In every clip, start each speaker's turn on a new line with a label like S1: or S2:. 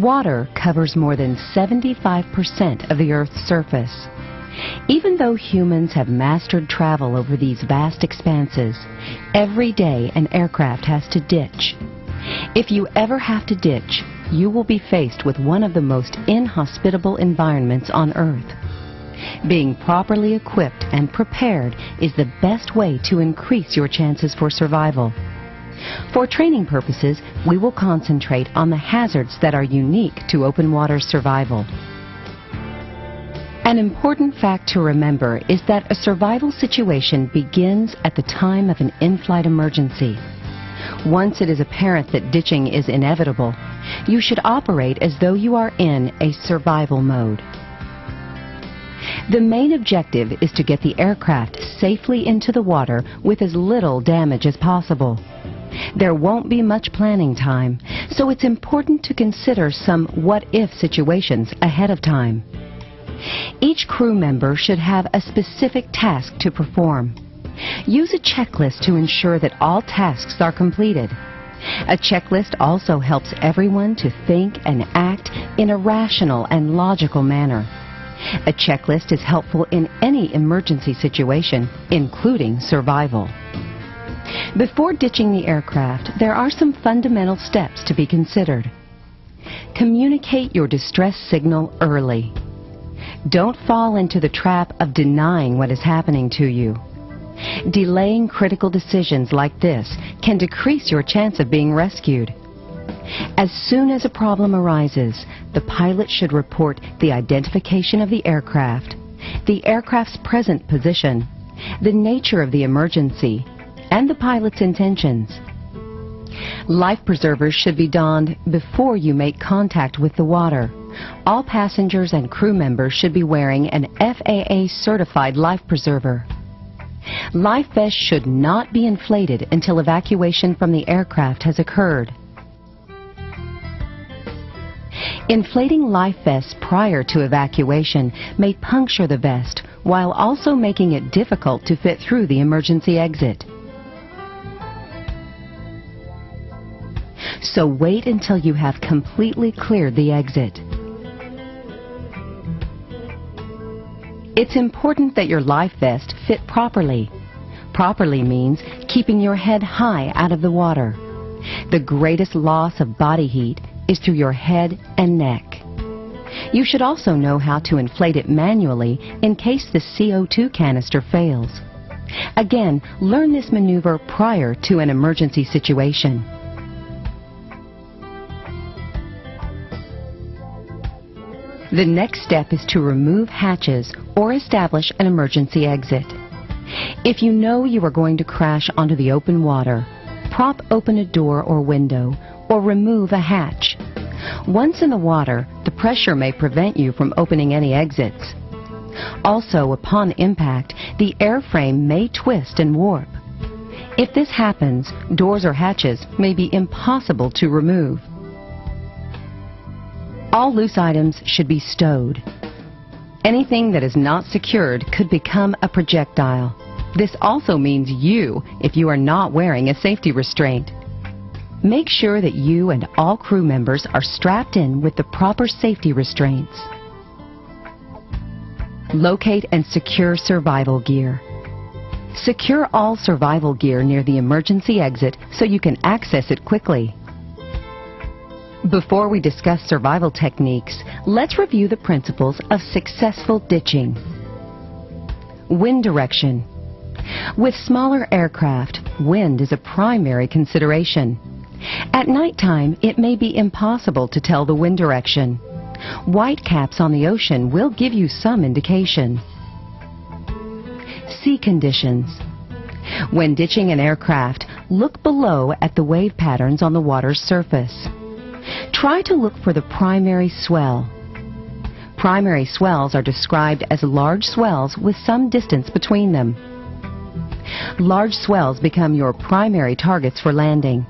S1: Water covers more than 75% of the Earth's surface. Even though humans have mastered travel over these vast expanses, every day an aircraft has to ditch. If you ever have to ditch, you will be faced with one of the most inhospitable environments on Earth. Being properly equipped and prepared is the best way to increase your chances for survival. For training purposes, we will concentrate on the hazards that are unique to open water survival. An important fact to remember is that a survival situation begins at the time of an in-flight emergency. Once it is apparent that ditching is inevitable, you should operate as though you are in a survival mode. The main objective is to get the aircraft safely into the water with as little damage as possible. There won't be much planning time, so it's important to consider some what-if situations ahead of time. Each crew member should have a specific task to perform. Use a checklist to ensure that all tasks are completed. A checklist also helps everyone to think and act in a rational and logical manner. A checklist is helpful in any emergency situation, including survival. Before ditching the aircraft, there are some fundamental steps to be considered. Communicate your distress signal early. Don't fall into the trap of denying what is happening to you. Delaying critical decisions like this can decrease your chance of being rescued. As soon as a problem arises, the pilot should report the identification of the aircraft's present position, the nature of the emergency, and the pilot's intentions. Life preservers should be donned before you make contact with the water. All passengers and crew members should be wearing an FAA-certified life preserver. Life vests should not be inflated until evacuation from the aircraft has occurred. Inflating life vests prior to evacuation may puncture the vest while also making it difficult to fit through the emergency exit. So wait until you have completely cleared the exit. It's important that your life vest fit properly. Properly means keeping your head high out of the water. The greatest loss of body heat is through your head and neck. You should also know how to inflate it manually in case the CO2 canister fails. Again, learn this maneuver prior to an emergency situation. The next step is to remove hatches or establish an emergency exit. If you know you are going to crash onto the open water, prop open a door or window or remove a hatch. Once in the water, the pressure may prevent you from opening any exits. Also, upon impact, the airframe may twist and warp. If this happens, doors or hatches may be impossible to remove. All loose items should be stowed. Anything that is not secured could become a projectile. This also means you if you are not wearing a safety restraint. Make sure that you and all crew members are strapped in with the proper safety restraints. Locate and secure survival gear. Secure all survival gear near the emergency exit so you can access it quickly. Before we discuss survival techniques, let's review the principles of successful ditching. Wind direction. With smaller aircraft, wind is a primary consideration. At nighttime, it may be impossible to tell the wind direction. White caps on the ocean will give you some indication. Sea conditions. When ditching an aircraft, look below at the wave patterns on the water's surface. Try to look for the primary swell. Primary swells are described as large swells with some distance between them. Large swells become your primary targets for landing.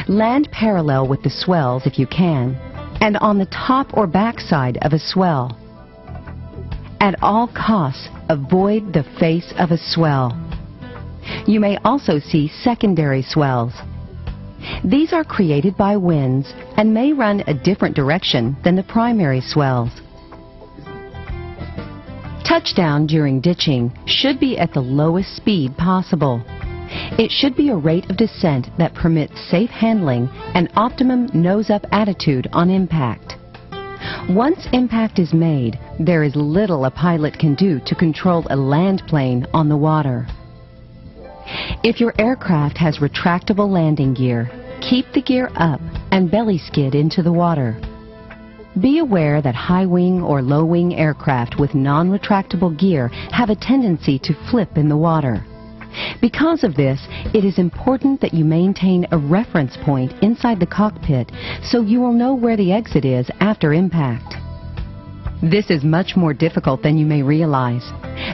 S1: Land parallel with the swells if you can, and on the top or back side of a swell. At all costs, avoid the face of a swell. You may also see secondary swells. These are created by winds and may run a different direction than the primary swells. Touchdown during ditching should be at the lowest speed possible. It should be a rate of descent that permits safe handling and optimum nose-up attitude on impact. Once impact is made, there is little a pilot can do to control a land plane on the water. If your aircraft has retractable landing gear, keep the gear up and belly skid into the water. Be aware that high-wing or low-wing aircraft with non-retractable gear have a tendency to flip in the water. Because of this, it is important that you maintain a reference point inside the cockpit so you will know where the exit is after impact. This is much more difficult than you may realize.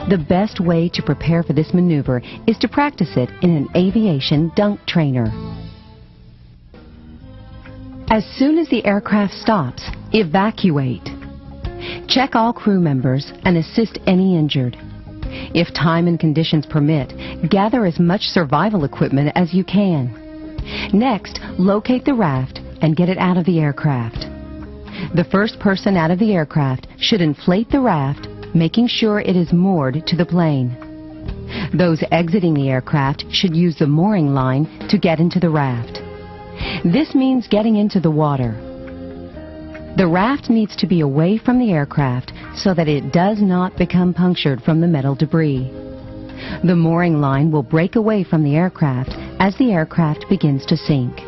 S1: The best way to prepare for this maneuver is to practice it in an aviation dunk trainer. As soon as the aircraft stops, evacuate. Check all crew members and assist any injured. If time and conditions permit, gather as much survival equipment as you can. Next, locate the raft and get it out of the aircraft. The first person out of the aircraft should inflate the raft, making sure it is moored to the plane. Those exiting the aircraft should use the mooring line to get into the raft. This means getting into the water. The raft needs to be away from the aircraft so that it does not become punctured from the metal debris. The mooring line will break away from the aircraft as the aircraft begins to sink.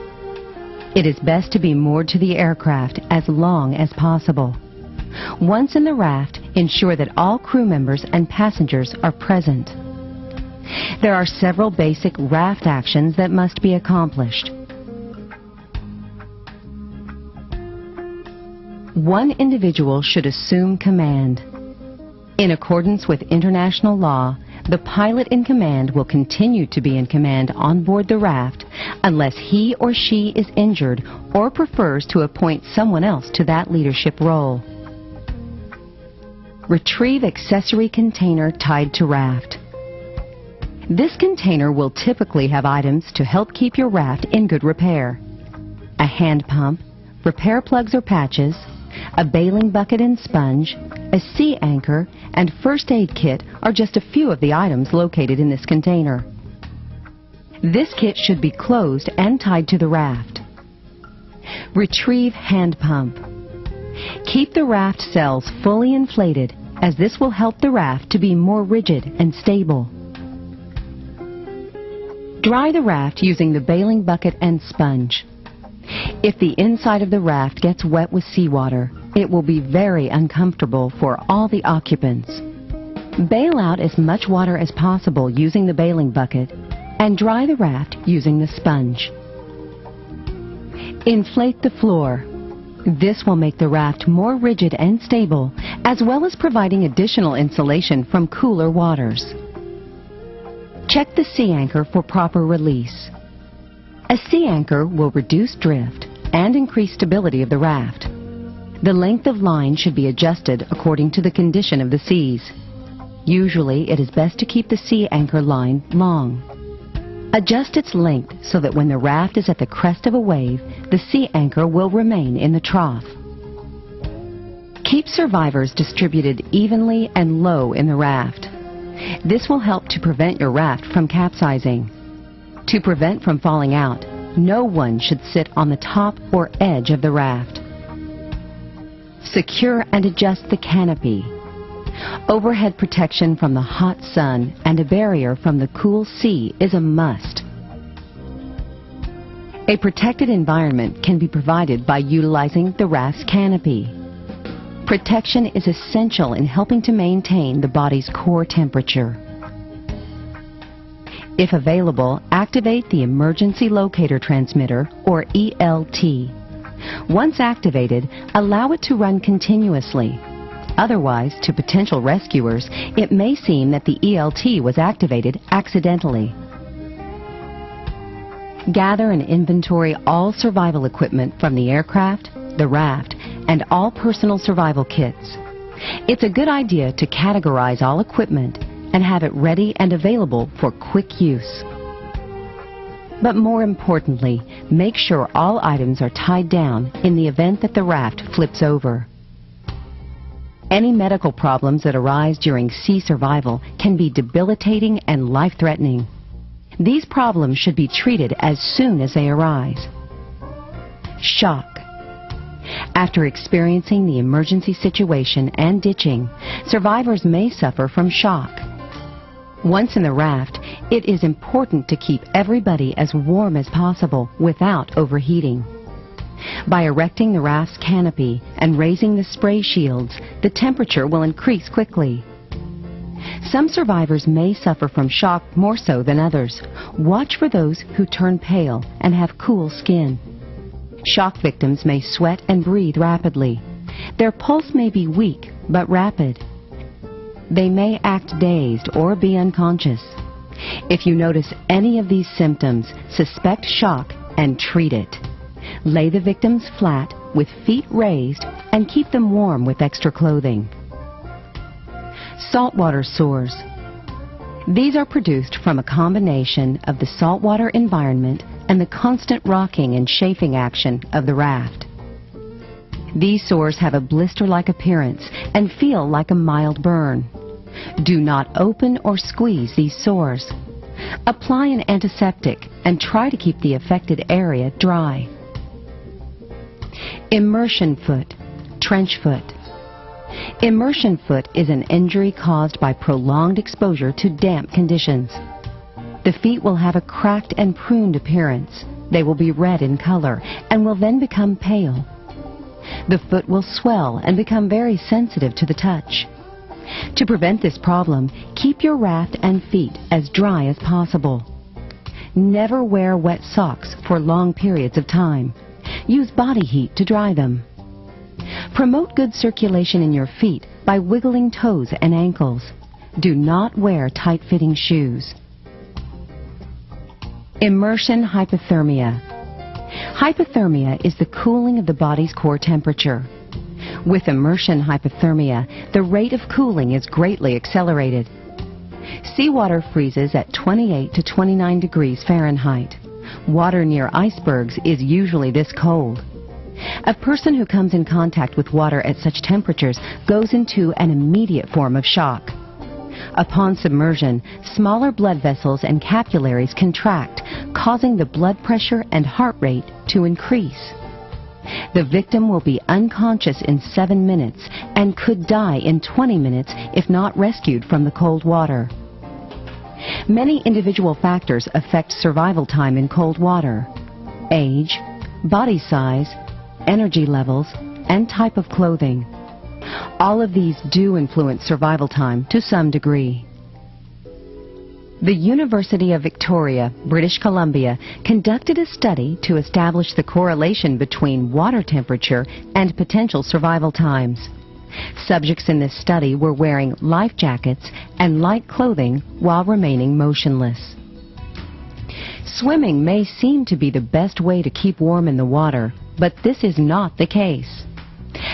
S1: It is best to be moored to the aircraft as long as possible. Once in the raft, ensure that all crew members and passengers are present. There are several basic raft actions that must be accomplished. One individual should assume command. In accordance with international law, the pilot in command will continue to be in command on board the raft unless he or she is injured or prefers to appoint someone else to that leadership role. Retrieve accessory container tied to raft. This container will typically have items to help keep your raft in good repair. A hand pump, repair plugs or patches, a bailing bucket and sponge, a sea anchor, and first aid kit are just a few of the items located in this container. This kit should be closed and tied to the raft. Retrieve hand pump. Keep the raft cells fully inflated, as this will help the raft to be more rigid and stable. Dry the raft using the bailing bucket and sponge. If the inside of the raft gets wet with seawater, it will be very uncomfortable for all the occupants. Bail out as much water as possible using the bailing bucket and dry the raft using the sponge. Inflate the floor. This will make the raft more rigid and stable, as well as providing additional insulation from cooler waters. Check the sea anchor for proper release. A sea anchor will reduce drift and increase stability of the raft. The length of line should be adjusted according to the condition of the seas. Usually, it is best to keep the sea anchor line long. Adjust its length so that when the raft is at the crest of a wave, the sea anchor will remain in the trough. Keep survivors distributed evenly and low in the raft. This will help to prevent your raft from capsizing. To prevent from falling out, no one should sit on the top or edge of the raft. Secure and adjust the canopy. Overhead protection from the hot sun and a barrier from the cool sea is a must. A protected environment can be provided by utilizing the raft's canopy. Protection is essential in helping to maintain the body's core temperature. If available, activate the Emergency Locator Transmitter, or ELT. Once activated, allow it to run continuously. Otherwise, to potential rescuers, it may seem that the ELT was activated accidentally. Gather and inventory all survival equipment from the aircraft, the raft, and all personal survival kits. It's a good idea to categorize all equipment and have it ready and available for quick use. But more importantly, make sure all items are tied down in the event that the raft flips over. Any medical problems that arise during sea survival can be debilitating and life-threatening. These problems should be treated as soon as they arise. Shock. After experiencing the emergency situation and ditching, survivors may suffer from shock. Once in the raft, it is important to keep everybody as warm as possible without overheating. By erecting the raft's canopy and raising the spray shields, the temperature will increase quickly. Some survivors may suffer from shock more so than others. Watch for those who turn pale and have cool skin. Shock victims may sweat and breathe rapidly. Their pulse may be weak but rapid. They may act dazed or be unconscious. If you notice any of these symptoms, suspect shock and treat it. Lay the victims flat with feet raised and keep them warm with extra clothing. Saltwater sores. These are produced from a combination of the saltwater environment and the constant rocking and chafing action of the raft. These sores have a blister-like appearance and feel like a mild burn. Do not open or squeeze these sores. Apply an antiseptic and try to keep the affected area dry. Immersion foot, trench foot. Immersion foot is an injury caused by prolonged exposure to damp conditions. The feet will have a cracked and pruned appearance. They will be red in color and will then become pale. The foot will swell and become very sensitive to the touch. To prevent this problem, keep your raft and feet as dry as possible. Never wear wet socks for long periods of time. Use body heat to dry them. Promote good circulation in your feet by wiggling toes and ankles. Do not wear tight-fitting shoes. Immersion hypothermia. Hypothermia is the cooling of the body's core temperature. With immersion hypothermia, the rate of cooling is greatly accelerated. Seawater freezes at 28 to 29 degrees Fahrenheit. Water near icebergs is usually this cold. A person who comes in contact with water at such temperatures goes into an immediate form of shock. Upon submersion, smaller blood vessels and capillaries contract, causing the blood pressure and heart rate to increase. The victim will be unconscious in 7 minutes and could die in 20 minutes if not rescued from the cold water. Many individual factors affect survival time in cold water: age, body size, energy levels, and type of clothing. All of these do influence survival time to some degree. The University of Victoria, British Columbia, conducted a study to establish the correlation between water temperature and potential survival times. Subjects in this study were wearing life jackets and light clothing while remaining motionless. Swimming may seem to be the best way to keep warm in the water, but this is not the case.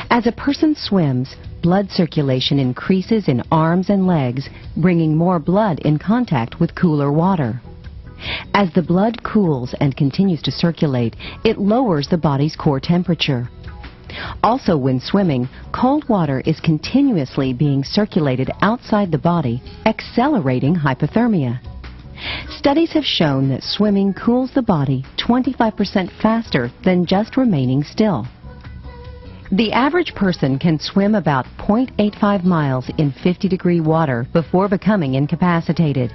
S1: As a person swims, blood circulation increases in arms and legs, bringing more blood in contact with cooler water. As the blood cools and continues to circulate, it lowers the body's core temperature. Also, when swimming, cold water is continuously being circulated outside the body, accelerating hypothermia. Studies have shown that swimming cools the body 25% faster than just remaining still. The average person can swim about 0.85 miles in 50-degree water before becoming incapacitated.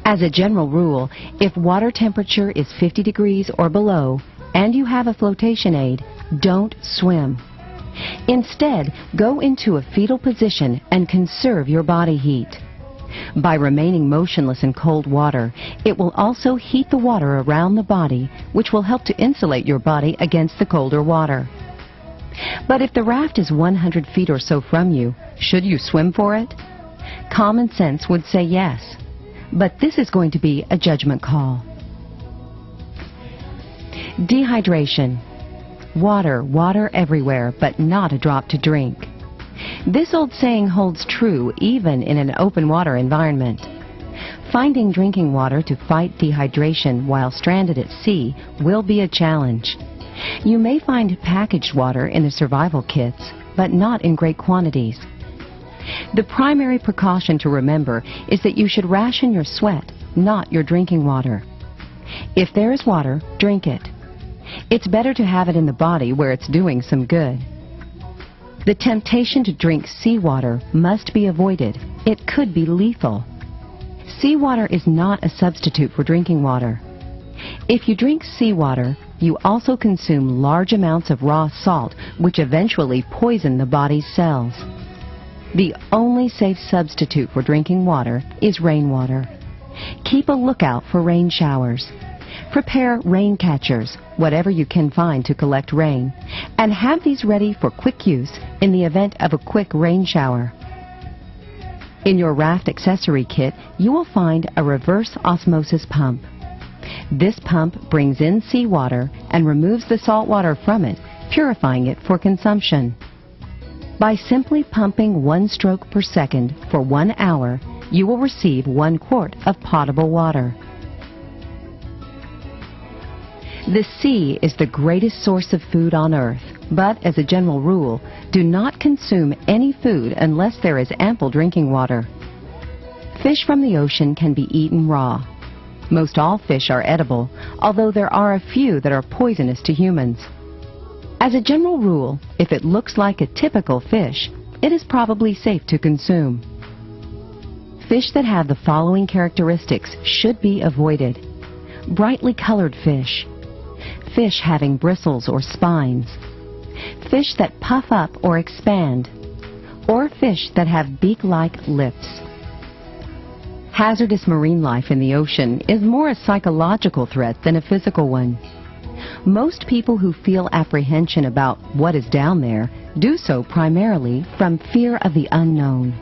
S1: As a general rule, if water temperature is 50 degrees or below and you have a flotation aid, don't swim. Instead, go into a fetal position and conserve your body heat. By remaining motionless in cold water, it will also heat the water around the body, which will help to insulate your body against the colder water. But if the raft is 100 feet or so from you, should you swim for it? Common sense would say yes, but this is going to be a judgment call. Dehydration. Water, water everywhere, but not a drop to drink. This old saying holds true even in an open water environment. Finding drinking water to fight dehydration while stranded at sea will be a challenge. You may find packaged water in the survival kits, but not in great quantities. The primary precaution to remember is that you should ration your sweat, not your drinking water. If there is water, drink it. It's better to have it in the body where it's doing some good. The temptation to drink seawater must be avoided. It could be lethal. Seawater is not a substitute for drinking water. If you drink seawater, you also consume large amounts of raw salt, which eventually poison the body's cells. The only safe substitute for drinking water is rainwater. Keep a lookout for rain showers. Prepare rain catchers, whatever you can find to collect rain, and have these ready for quick use in the event of a quick rain shower. In your raft accessory kit, you will find a reverse osmosis pump. This pump brings in seawater and removes the salt water from it, purifying it for consumption. By simply pumping 1 stroke per second for 1 hour, you will receive 1 quart of potable water. The sea is the greatest source of food on Earth, but as a general rule, do not consume any food unless there is ample drinking water. Fish from the ocean can be eaten raw. Most all fish are edible, although there are a few that are poisonous to humans. As a general rule, if it looks like a typical fish, it is probably safe to consume. Fish that have the following characteristics should be avoided: brightly colored fish, fish having bristles or spines, fish that puff up or expand, or fish that have beak-like lips. Hazardous marine life in the ocean is more a psychological threat than a physical one. Most people who feel apprehension about what is down there do so primarily from fear of the unknown.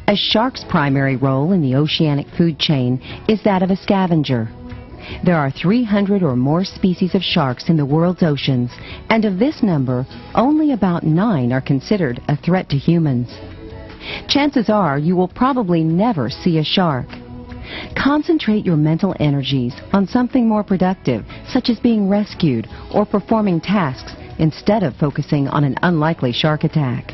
S1: A shark's primary role in the oceanic food chain is that of a scavenger. There are 300 or more species of sharks in the world's oceans, and of this number, only about 9 are considered a threat to humans. Chances are you will probably never see a shark. Concentrate your mental energies on something more productive, such as being rescued or performing tasks, instead of focusing on an unlikely shark attack.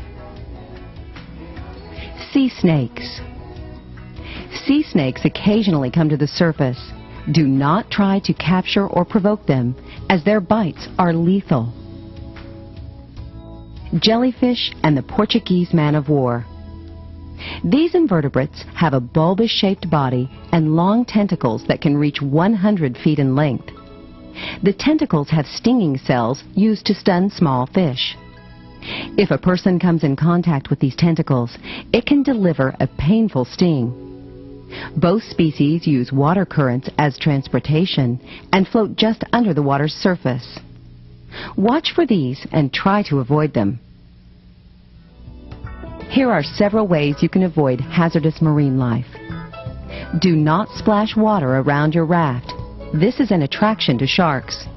S1: Sea snakes. Sea snakes occasionally come to the surface. Do not try to capture or provoke them, as their bites are lethal. Jellyfish and the Portuguese man-of-war. These invertebrates have a bulbous-shaped body and long tentacles that can reach 100 feet in length. The tentacles have stinging cells used to stun small fish. If a person comes in contact with these tentacles, it can deliver a painful sting. Both species use water currents as transportation and float just under the water's surface. Watch for these and try to avoid them. Here are several ways you can avoid hazardous marine life. Do not splash water around your raft. This is an attraction to sharks.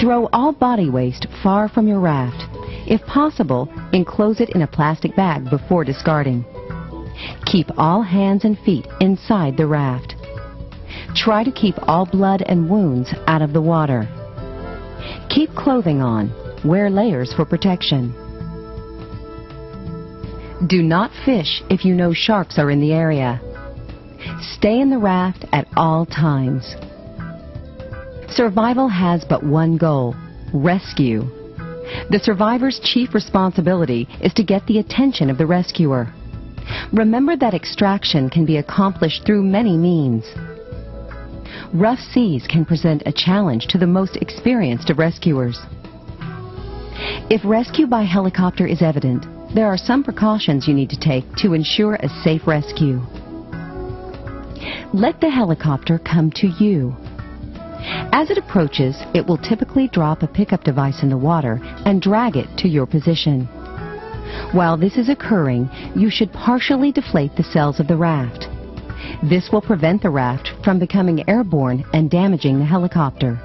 S1: Throw all body waste far from your raft. If possible, enclose it in a plastic bag before discarding. Keep all hands and feet inside the raft. Try to keep all blood and wounds out of the water. Keep clothing on. Wear layers for protection. Do not fish if you know sharks are in the area. Stay in the raft at all times. Survival has but one goal: rescue. The survivor's chief responsibility is to get the attention of the rescuer. Remember that extraction can be accomplished through many means. Rough seas can present a challenge to the most experienced of rescuers. If rescue by helicopter is evident, there are some precautions you need to take to ensure a safe rescue. Let the helicopter come to you. As it approaches, it will typically drop a pickup device in the water and drag it to your position. While this is occurring, you should partially deflate the sails of the raft. This will prevent the raft from becoming airborne and damaging the helicopter.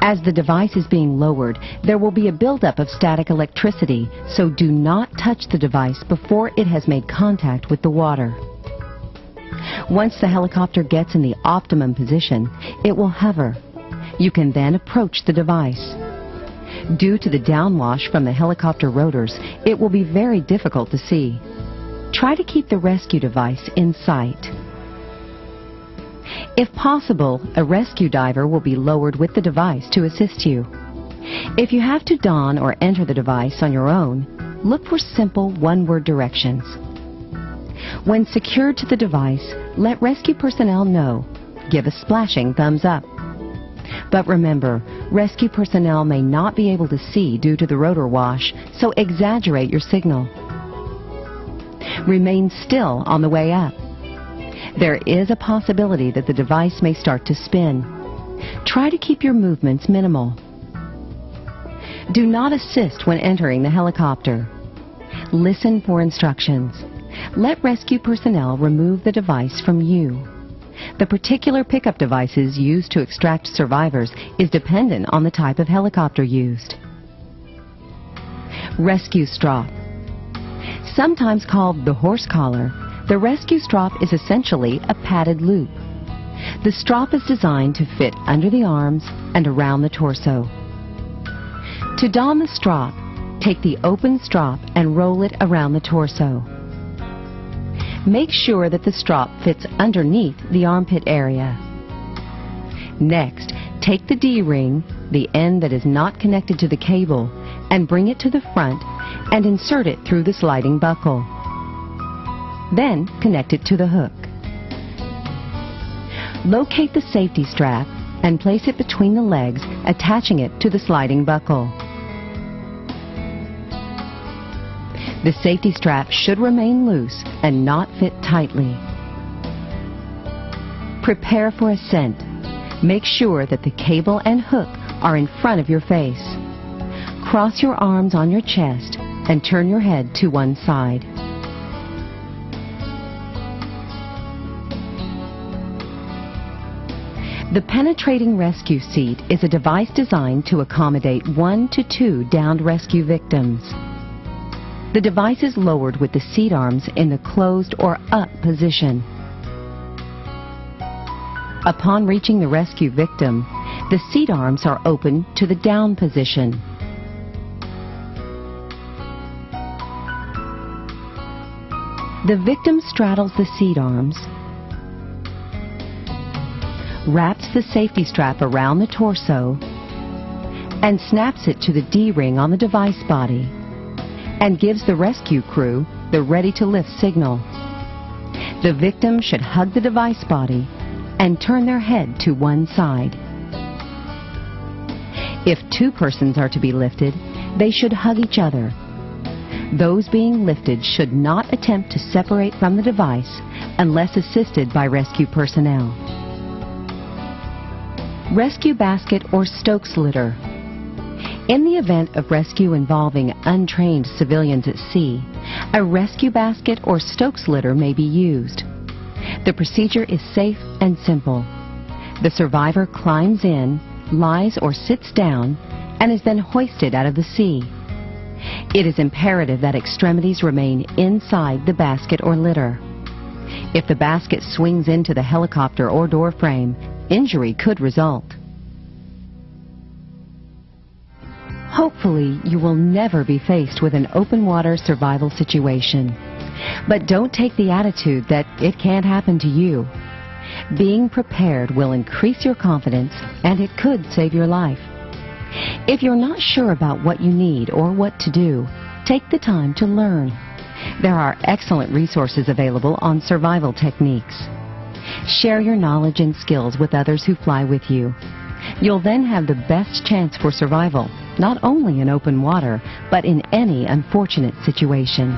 S1: As the device is being lowered, there will be a buildup of static electricity, so do not touch the device before it has made contact with the water. Once the helicopter gets in the optimum position, it will hover. You can then approach the device. Due to the downwash from the helicopter rotors, it will be very difficult to see. Try to keep the rescue device in sight. If possible, a rescue diver will be lowered with the device to assist you. If you have to don or enter the device on your own, look for simple one-word directions. When secured to the device, let rescue personnel know. Give a splashing thumbs up. But remember, rescue personnel may not be able to see due to the rotor wash, so exaggerate your signal. Remain still on the way up. There is a possibility that the device may start to spin. Try to keep your movements minimal. Do not assist when entering the helicopter. Listen for instructions. Let rescue personnel remove the device from you. The particular pickup devices used to extract survivors is dependent on the type of helicopter used. Rescue strop. Sometimes called the horse collar, the rescue strop is essentially a padded loop. The strop is designed to fit under the arms and around the torso. To don the strop, take the open strop and roll it around the torso. Make sure that the strop fits underneath the armpit area. Next, take the D-ring, the end that is not connected to the cable, and bring it to the front and insert it through the sliding buckle. Then connect it to the hook. Locate the safety strap and place it between the legs, attaching it to the sliding buckle. The safety strap should remain loose and not fit tightly. Prepare for ascent. Make sure that the cable and hook are in front of your face. Cross your arms on your chest and turn your head to one side. The penetrating rescue seat is a device designed to accommodate 1 to 2 downed rescue victims. The device is lowered with the seat arms in the closed or up position. Upon reaching the rescue victim, the seat arms are open to the down position. The victim straddles the seat arms, wraps the safety strap around the torso, and snaps it to the D-ring on the device body, and gives the rescue crew the ready-to-lift signal. The victim should hug the device body and turn their head to one side. If 2 persons are to be lifted, they should hug each other. Those being lifted should not attempt to separate from the device unless assisted by rescue personnel. Rescue basket or Stokes litter. In the event of rescue involving untrained civilians at sea, a rescue basket or Stokes litter may be used. The procedure is safe and simple. The survivor climbs in, lies or sits down, and is then hoisted out of the sea. It is imperative that extremities remain inside the basket or litter. If the basket swings into the helicopter or door frame, injury could result. Hopefully, you will never be faced with an open water survival situation. But don't take the attitude that it can't happen to you. Being prepared will increase your confidence and it could save your life. If you're not sure about what you need or what to do, take the time to learn. There are excellent resources available on survival techniques. Share your knowledge and skills with others who fly with you. You'll then have the best chance for survival, not only in open water, but in any unfortunate situation.